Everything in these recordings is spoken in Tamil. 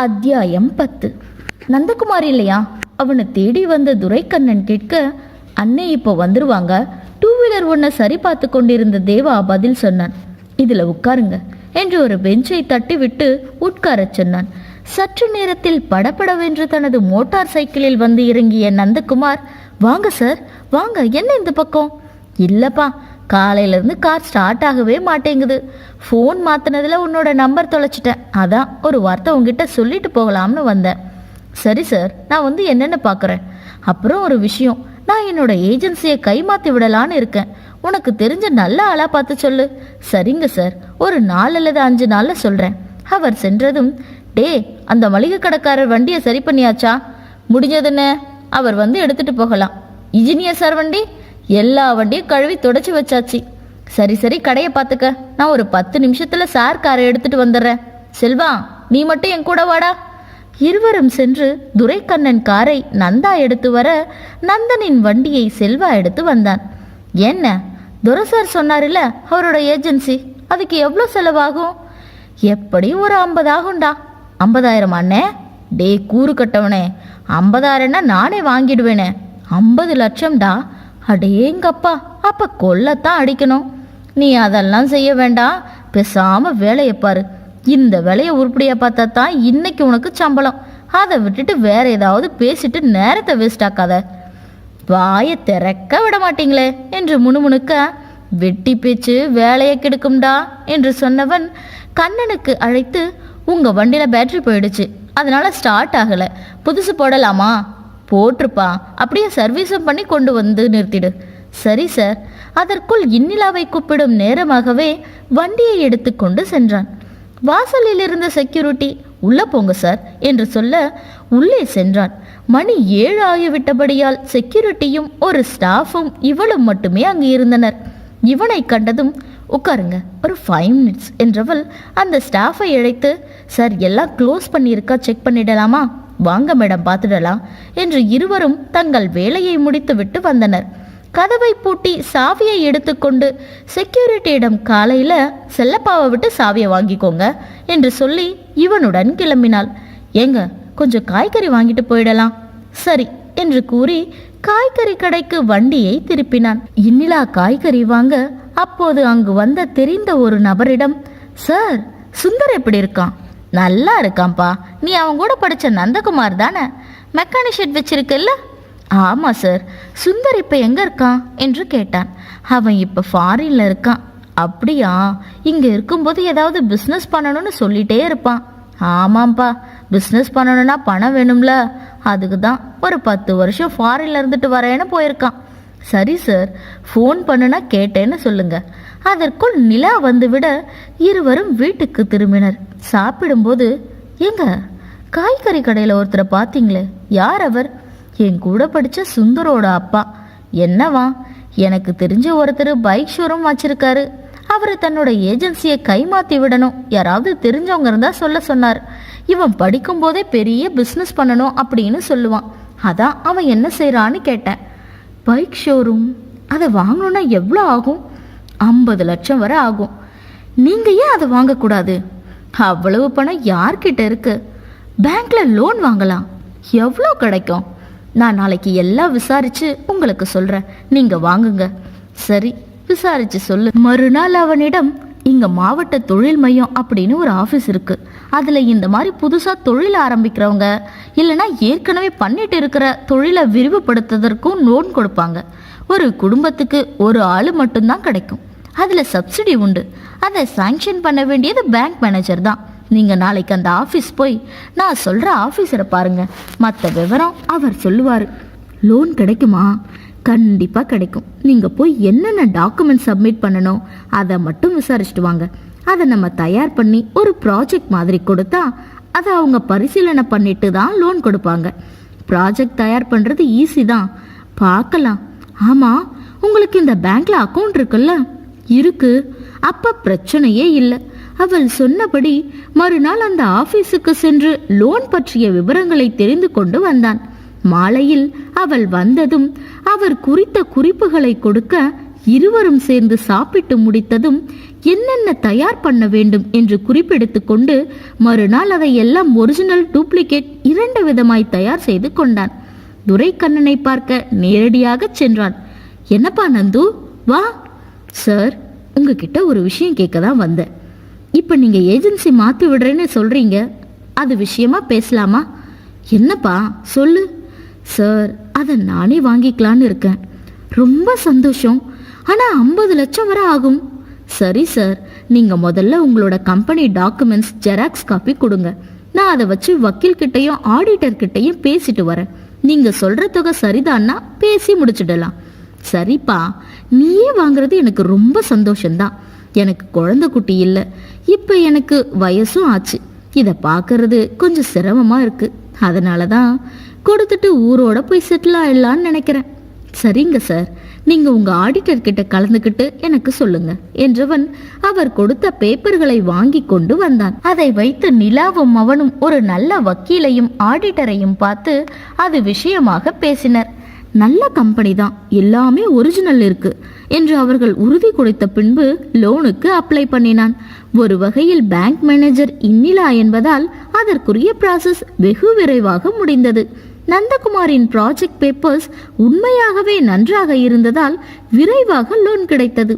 அத்தியாயம் 10. நந்தகுமார் இல்லையா? அவனை தேடி வந்த துரைக்கண்ணன் கேட்க, அண்ணே இப்போ வந்துருவாங்க, 2 வீலர் ஒன்றை சரி பார்த்து கொண்டிருந்த தேவா பதில் சொன்னான். இதில் உட்காருங்க என்று ஒரு பெஞ்சை தட்டி விட்டு உட்காரச் சொன்னான். சற்று நேரத்தில் படபடவென்று தனது மோட்டார் சைக்கிளில் வந்து இறங்கிய நந்தகுமார், வாங்க சார் வாங்க, என்ன இந்த பக்கம்? இல்லைப்பா, காலையிலேருந்து கார் ஸ்டார்ட் ஆகவே மாட்டேங்குது. ஃபோன் மாற்றினதில் உன்னோட நம்பர் தொலைச்சிட்டேன், அதான் ஒரு வார்த்தை உங்ககிட்ட சொல்லிட்டு போகலாம்னு வந்தேன். சரி சார், நான் வந்து என்னென்னு பார்க்குறேன். அப்புறம் ஒரு விஷயம், நான் என்னோட ஏஜென்சியை கைமாற்றி விடலான்னு இருக்கேன். உனக்கு தெரிஞ்ச நல்ல ஆளாக பார்த்து சொல்லு. சரிங்க சார், ஒரு 4 அல்லது 5 நாளில் சொல்கிறேன். அவர் சென்றதும், டே, அந்த மளிகை கடைக்காரர் வண்டியை சரி பண்ணியாச்சா? முடிஞ்சதுன்னு அவர் வந்து எடுத்துகிட்டு போகலாம். இன்ஜினியர் சார் வண்டி? எல்லா வண்டியும் கழுவி தொடச்சி வச்சாச்சு. சரி சரி, கடையை பார்த்துக்க, நான் ஒரு 10 நிமிஷத்தில் சார் காரை எடுத்துட்டு வந்துடுறேன். செல்வா, நீ மட்டும் என் கூட வாடா. இருவரும் சென்று துரைக்கண்ணன் காரை நந்தா எடுத்து வர, நந்தனின் வண்டியை செல்வா எடுத்து வந்தான். என்ன, துரை சார் சொன்னார்ல அவரோட ஏஜென்சி, அதுக்கு எவ்வளோ செலவாகும்? எப்படியும் ஒரு 50 ஆகும்டா. 50,000 அண்ணே? டே கூறு கட்டவனே, 50,000ன்னா நானே வாங்கிடுவேனே. 50 லட்சம்டா. அடேங்கப்பா, அப்ப கொல்லத்தான் அடிக்கணும். நீ அதெல்லாம் செய்ய வேண்டாம், பேசாம வேலையை பாரு. இந்த வேலையை உருப்படியா பார்த்தா தான் இன்னைக்கு உனக்கு சம்பளம். அதை விட்டுட்டு வேற ஏதாவது பேசிட்டு நேரத்தை வேஸ்ட் ஆக்காத. வாயை திறக்க விட மாட்டீங்களே என்று முணுமுணுக்க, வெட்டி பேச்சு வேலையை கெடுக்கும்டா என்று சொன்னவன் கண்ணனுக்கு அழைத்து, உங்க வண்டியில பேட்டரி போயிடுச்சு, அதனால ஸ்டார்ட் ஆகல, புதுசு போடலாமா? போட்டிருப்பா, அப்படியே சர்வீஸும் பண்ணி கொண்டு வந்து நிறுத்திடு. சரி சார். அதற்குள் இன்னிலாவை கூப்பிடும் நேரமாகவே வண்டியை எடுத்துக்கொண்டு சென்றான். வாசலில் இருந்த செக்யூரிட்டி, உள்ள போங்க சார் என்று சொல்ல உள்ளே சென்றான். மணி 7 ஆகிவிட்டபடியால் செக்யூரிட்டியும் ஒரு ஸ்டாஃபும் இவளும் மட்டுமே அங்கு இருந்தனர். இவனை கண்டதும், உட்காருங்க, ஒரு 5 மினிட்ஸ் என்றவள் அந்த ஸ்டாஃபை அழைத்து, சார் எல்லாம் க்ளோஸ் பண்ணியிருக்கா, செக் பண்ணிடலாமா? வாங்க மேடம், பார்த்துடலாம் என்று இருவரும் தங்கள் வேலையை முடித்துவிட்டு வந்தனர். கதவை பூட்டி சாவியை எடுத்துக்கொண்டு செக்யூரிட்டியிடம், காலையில் செல்லப்பாவை விட்டு சாவியை வாங்கிக்கோங்க என்று சொல்லி இவனுடன் கிளம்பினாள். ஏங்க, கொஞ்சம் காய்கறி வாங்கிட்டு போயிடலாம். சரி என்று கூறி காய்கறி கடைக்கு வண்டியை திருப்பினான். இன்னிலா காய்கறி வாங்க அப்போது அங்கு வந்த தெரிந்த ஒரு நபரிடம், சார், சுந்தர் எப்படி இருக்கான்? நல்லா இருக்கான்ப்பா. நீ அவன் கூட படித்த நந்தகுமார் தானே? மெக்கானிக் ஷெட் வச்சிருக்கல்ல? ஆமாம் சார். சுந்தர் இப்போ எங்கே இருக்கான் என்று கேட்டான். அவன் இப்போ ஃபாரின்ல இருக்கான். அப்படியா? இங்கே இருக்கும்போது ஏதாவது பிஸ்னஸ் பண்ணணும்னு சொல்லிட்டே இருப்பான். ஆமாம்ப்பா, பிஸ்னஸ் பண்ணணும்னா பணம் வேணும்ல, அதுக்கு தான் ஒரு 10 வருஷம் ஃபாரின்ல இருந்துட்டு வரேன்னு போயிருக்கான். சரி சார், ஃபோன் பண்ணுனா கேட்டேன்னு சொல்லுங்க. அதற்குள் நிலா வந்துவிட இருவரும் வீட்டுக்கு திரும்பினர். சாப்பிடும்போது, ஏங்க, காய்கறி கடையில் ஒருத்தரை பார்த்தீங்களே, யார் அவர்? என் கூட படித்த சுந்தரோட அப்பா. என்னவா? எனக்கு தெரிஞ்ச ஒருத்தர் பைக் ஷோரூம் வச்சிருக்காரு. அவர் தன்னோட ஏஜென்சியை கைமாற்றி விடணும், யாராவது தெரிஞ்சவங்க இருந்தால் சொல்ல சொன்னார். இவன் படிக்கும்போதே பெரிய பிஸ்னஸ் பண்ணணும் அப்படின்னு சொல்லுவான். அதான் அவன் என்ன செய்கிறான்னு கேட்டேன். பைக் ஷோரூம், அதை வாங்கணுன்னா எவ்வளோ ஆகும்? 50 லட்சம் வரை ஆகும். நீங்கள் ஏன் அதை வாங்கக்கூடாது? அவ்வளவு பணம் யார்கிட்ட இருக்கு? பேங்க்ல லோன் வாங்கலாம். எவ்வளோ கிடைக்கும்? நான் நாளைக்கு எல்லாம் விசாரிச்சு உங்களுக்கு சொல்கிறேன், நீங்கள் வாங்குங்க. சரி, விசாரிச்சு சொல்லு. மறுநாள் அவனிடம், இங்கே மாவட்ட தொழில் மையம் அப்படின்னு ஒரு ஆஃபீஸ் இருக்குது. அதில் இந்த மாதிரி புதுசாக தொழில் ஆரம்பிக்கிறவங்க இல்லைனா ஏற்கனவே பண்ணிட்டு இருக்கிற தொழிலை விரிவுபடுத்துவதற்கும் லோன் கொடுப்பாங்க. ஒரு குடும்பத்துக்கு ஒரு ஆள் மட்டும்தான் கிடைக்கும். அதில் சப்சிடி உண்டு. அதை சாங்ஷன் பண்ண வேண்டியது பேங்க் மேனேஜர் தான். நீங்கள் நாளைக்கு அந்த ஆஃபீஸ் போய் நான் சொல்கிற ஆஃபீஸரை பாருங்கள், மற்ற விவரம் அவர் சொல்லுவார். லோன் கிடைக்குமா? கண்டிப்பாக கிடைக்கும். நீங்கள் போய் என்னென்ன டாக்குமெண்ட் சப்மிட் பண்ணணும் அதை மட்டும் விசாரிச்சுட்டு வாங்க. அதை நம்ம தயார் பண்ணி ஒரு ப்ராஜெக்ட் மாதிரி கொடுத்தா அதை அவங்க பரிசீலனை பண்ணிட்டு தான் லோன் கொடுப்பாங்க. ப்ராஜெக்ட் தயார் பண்ணுறது ஈஸி தான், பார்க்கலாம். ஆமாம், உங்களுக்கு இந்த பேங்க்ல அக்கௌண்ட் இருக்குல்ல? இருக்கு. அப்போ பிரச்சனையே இல்லை. அவள் சொன்னபடி மறுநாள் அந்த ஆபீஸுக்கு சென்று லோன் பற்றிய விவரங்களை தெரிந்து கொண்டு வந்தான். மாலையில் அவள் வந்ததும் அவர் குறித்த குறிப்புகளை கொடுக்க இருவரும் சேர்ந்து சாப்பிட்டு முடித்ததும் என்னென்ன தயார் பண்ண வேண்டும் என்று குறிப்பெடுத்து கொண்டு மறுநாள் அதை எல்லாம் ஒரிஜினல் டூப்ளிகேட் 2 விதமாய் தயார் செய்து கொண்டான். துரைக்கண்ணனை பார்க்க நேரடியாக சென்றான். என்னப்பா நந்து, வா. சார், உங்ககிட்ட ஒரு விஷயம் கேட்க தான் வந்தேன். இப்போ நீங்கள் ஏஜென்சி மாற்றி விடுறேன்னு சொல்கிறீங்க, அது விஷயமா பேசலாமா? என்னப்பா சொல்லு. சார், அதை நானே வாங்கிக்கலான்னு இருக்கேன். ரொம்ப சந்தோஷம். ஆனால் 50 லட்சம் வரை ஆகும். சரி சார், நீங்கள் முதல்ல உங்களோட கம்பெனி டாக்குமெண்ட்ஸ் ஜெராக்ஸ் காப்பி கொடுங்க. நான் அதை வச்சு வக்கீல்கிட்டையும் ஆடிட்டர்கிட்டையும் பேசிட்டு வரேன். நீங்கள் சொல்கிற தொகை சரிதான்னா பேசி முடிச்சிடலாம். சரிப்பா, நீயே வாங்குறது எனக்கு ரொம்ப சந்தோஷம்தான். எனக்கு குழந்தை குட்டி இல்லை, இப்போ எனக்கு வயசும் ஆச்சு. இதை பார்க்கறது கொஞ்சம் சிரமமாக இருக்குது. அதனால தான் கொடுத்துட்டு ஊரோட போய் செட்டில் ஆயிடலான்னு நினைக்கிறேன். சரிங்க சார், நீங்கள் உங்கள் ஆடிட்டர் கிட்ட கலந்துக்கிட்டு எனக்கு சொல்லுங்க என்றவன் அவர் கொடுத்த பேப்பர்களை வாங்கி கொண்டு வந்தான். அதை வைத்து நிலாவும் அவனும் ஒரு நல்ல வக்கீலையும் ஆடிட்டரையும் பார்த்து அது விஷயமாக பேசினர். நல்ல கம்பெனி தான், எல்லாமே ஒரிஜினல் இருக்கு என்று அவர்கள் உறுதி கொடுத்த பின்பு லோனுக்கு அப்ளை பண்ணினான். ஒரு வகையில் பேங்க் மேனேஜர் இன்னிலா என்பதால் அதற்குரிய ப்ராசஸ் வெகு விரைவாக முடிந்தது. நந்தகுமாரின் ப்ராஜெக்ட் பேப்பர்ஸ் உண்மையாகவே நன்றாக இருந்ததால் விரைவாக லோன் கிடைத்தது.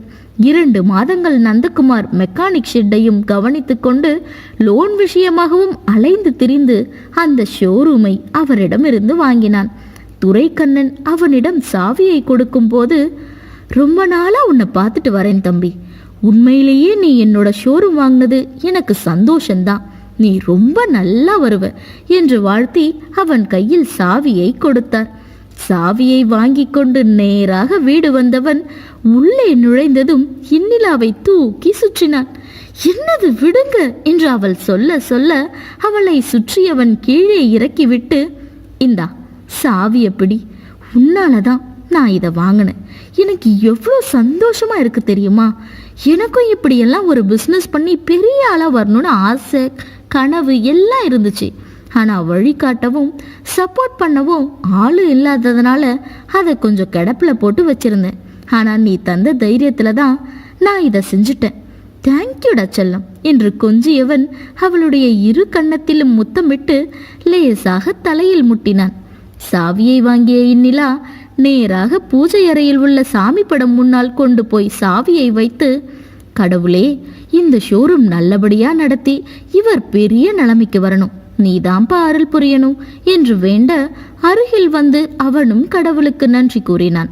2 மாதங்கள் நந்தகுமார் மெக்கானிக் ஷெட்டையும் கவனித்து கொண்டு லோன் விஷயமாகவும் அலைந்து திரிந்து அந்த ஷோரூமை அவரிடமிருந்து வாங்கினான். துரைக்கண்ணன் அவனிடம் சாவியை கொடுக்கும் போது, ரொம்ப நாளா உன்னை பார்த்துட்டு வரேன் தம்பி. உண்மையிலேயே நீ என்னோட ஷோரூம் வாங்கினது எனக்கு சந்தோஷந்தான். நீ ரொம்ப நல்லா வருவ என்று வாழ்த்தி அவன் கையில் சாவியை கொடுத்தார். சாவியை வாங்கி கொண்டு நேராக வீடு வந்தவன் உள்ளே நுழைந்ததும் இன்னிலாவை தூக்கி சுற்றினான். என்னது, விடுங்க என்று அவள் சொல்ல சொல்ல அவளை சுற்றியவன் கீழே இறக்கிவிட்டு, இந்தா சாவி, எப்படி உன்னாலதான் நான் இதை வாங்கினேன். எனக்கு எவ்வளோ சந்தோஷமா இருக்கு தெரியுமா? எனக்கும் இப்படியெல்லாம் ஒரு பிஸ்னஸ் பண்ணி பெரிய ஆளாக வரணும்னு ஆசை, கனவு எல்லாம் இருந்துச்சு. ஆனால் வழிகாட்டவும் சப்போர்ட் பண்ணவும் ஆளு இல்லாததுனால அதை கொஞ்சம் கிடப்பில் போட்டு வச்சிருந்தேன். ஆனால் நீ தந்த தைரியத்தில் தான் நான் இதை செஞ்சுட்டேன். தேங்க்யூடா செல்லம் என்று கொஞ்சியவன் அவளுடைய 2 கன்னத்திலும் முத்தமிட்டு லேசாக தலையில் முட்டினான். சாவியை வாங்கிய இன்னிலா நேராக பூஜை அறையில் உள்ள சாமி படம் முன்னால் கொண்டு போய் சாவியை வைத்து, கடவுளே, இந்த ஷோரூம் நல்லபடியா நடத்தி இவர் பெரிய நிலைமைக்கு வரணும், நீதான்பா அருள் புரியணும் என்று வேண்ட அருகில் வந்து அவனும் கடவுளுக்கு நன்றி கூறினான்.